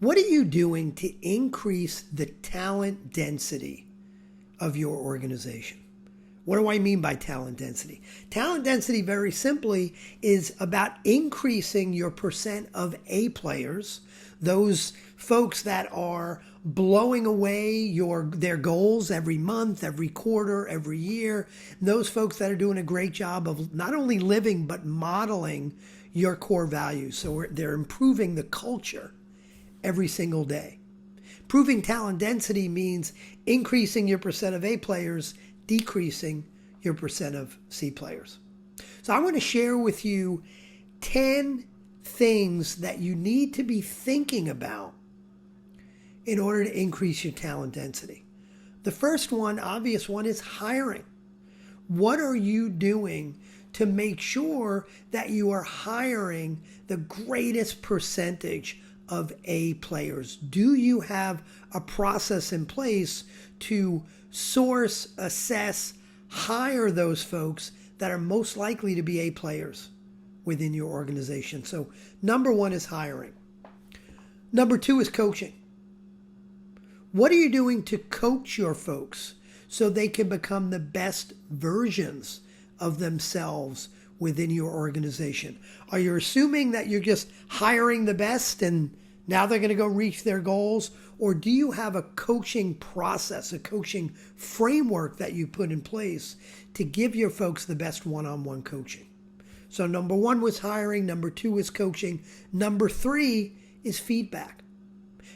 What are you doing to increase the talent density of your organization? What do I mean by talent density? Talent density, very simply, is about increasing your percent of A players, those folks that are blowing away their goals every month, every quarter, every year, those folks that are doing a great job of not only living but modeling your core values. So they're improving the culture every single day. Improving talent density means increasing your percent of A players, decreasing your percent of C players. So I want to share with you 10 things that you need to be thinking about in order to increase your talent density. The first one, obvious one, is hiring. What are you doing to make sure that you are hiring the greatest percentage of A players? Do you have a process in place to source, assess, hire those folks that are most likely to be A players within your organization? So number one is hiring. Number two is coaching. What are you doing to coach your folks so they can become the best versions of themselves within your organization? Are you assuming that you're just hiring the best and now they're going to go reach their goals? Or do you have a coaching process, a coaching framework that you put in place to give your folks the best one-on-one coaching? So number one was hiring. Number two is coaching. Number three is feedback.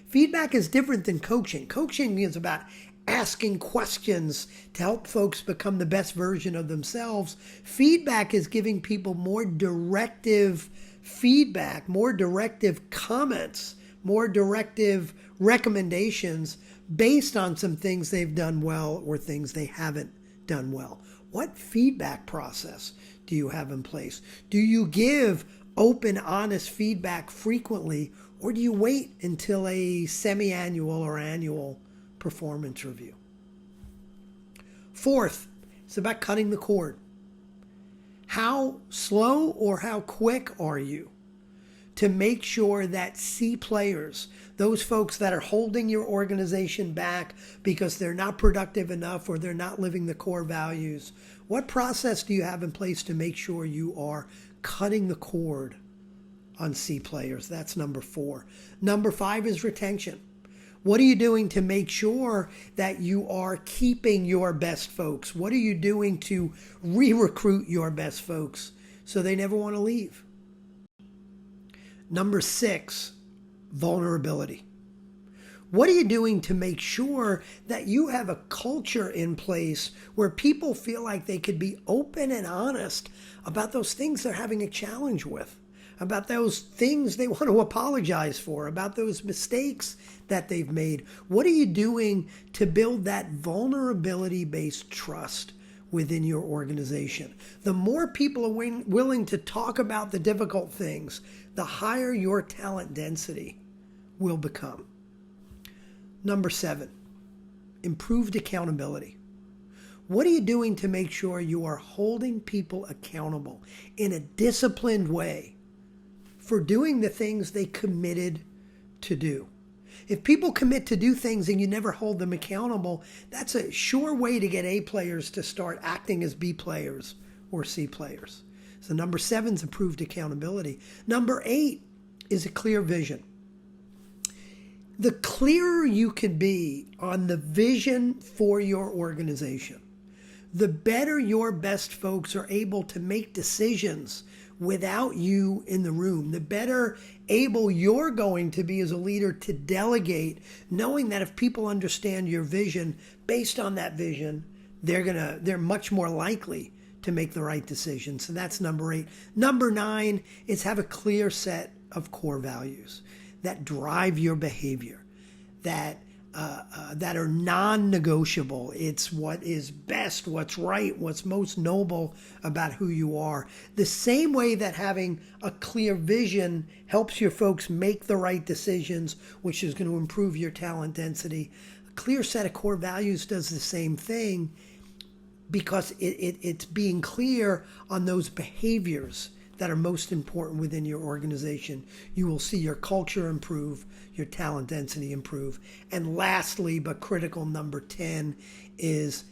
Feedback is different than coaching. Coaching is about asking questions to help folks become the best version of themselves. Feedback is giving people more directive feedback, more directive comments, more directive recommendations based on some things they've done well or things they haven't done well. What feedback process do you have in place? Do you give open, honest feedback frequently, or do you wait until a semi-annual or annual performance review? Fourth, it's about cutting the cord. How slow or how quick are you to make sure that C players, those folks that are holding your organization back because they're not productive enough or they're not living the core values, what process do you have in place to make sure you are cutting the cord on C players? That's number four. Number five is retention. What are you doing to make sure that you are keeping your best folks? What are you doing to re-recruit your best folks so they never want to leave? Number six, vulnerability. What are you doing to make sure that you have a culture in place where people feel like they could be open and honest about those things they're having a challenge with, about those things they want to apologize for, about those mistakes that they've made? What are you doing to build that vulnerability-based trust within your organization? The more people are willing to talk about the difficult things, the higher your talent density will become. Number seven, improved accountability. What are you doing to make sure you are holding people accountable in a disciplined way for doing the things they committed to do? If people commit to do things and you never hold them accountable, that's a sure way to get A players to start acting as B players or C players. So number seven is improved accountability. Number eight is a clear vision. The clearer you can be on the vision for your organization, the better your best folks are able to make decisions without you in the room, the better able you're going to be as a leader to delegate, knowing that if people understand your vision, based on that vision, they're much more likely to make the right decision. So that's number eight. Number nine is have a clear set of core values that drive your behavior, that are non-negotiable. It's what is best, what's right, what's most noble about who you are. The same way that having a clear vision helps your folks make the right decisions, which is going to improve your talent density, a clear set of core values does the same thing, because it's being clear on those behaviors that are most important within your organization, you will see your culture improve, your talent density improve. And lastly, but critical, number 10 is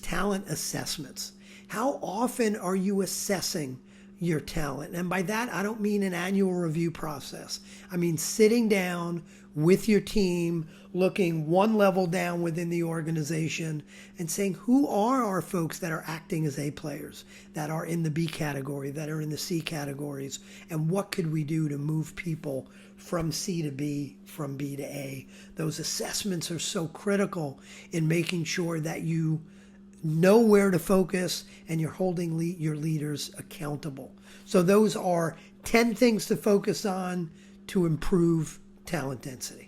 talent assessments. How often are you assessing your talent? And by that, I don't mean an annual review process. I mean sitting down with your team, looking one level down within the organization and saying, who are our folks that are acting as A players, that are in the B category, that are in the C categories, and what could we do to move people from C to B, from B to A? Those assessments are so critical in making sure that you know where to focus and you're holding your leaders accountable. So those are 10 things to focus on to improve talent density.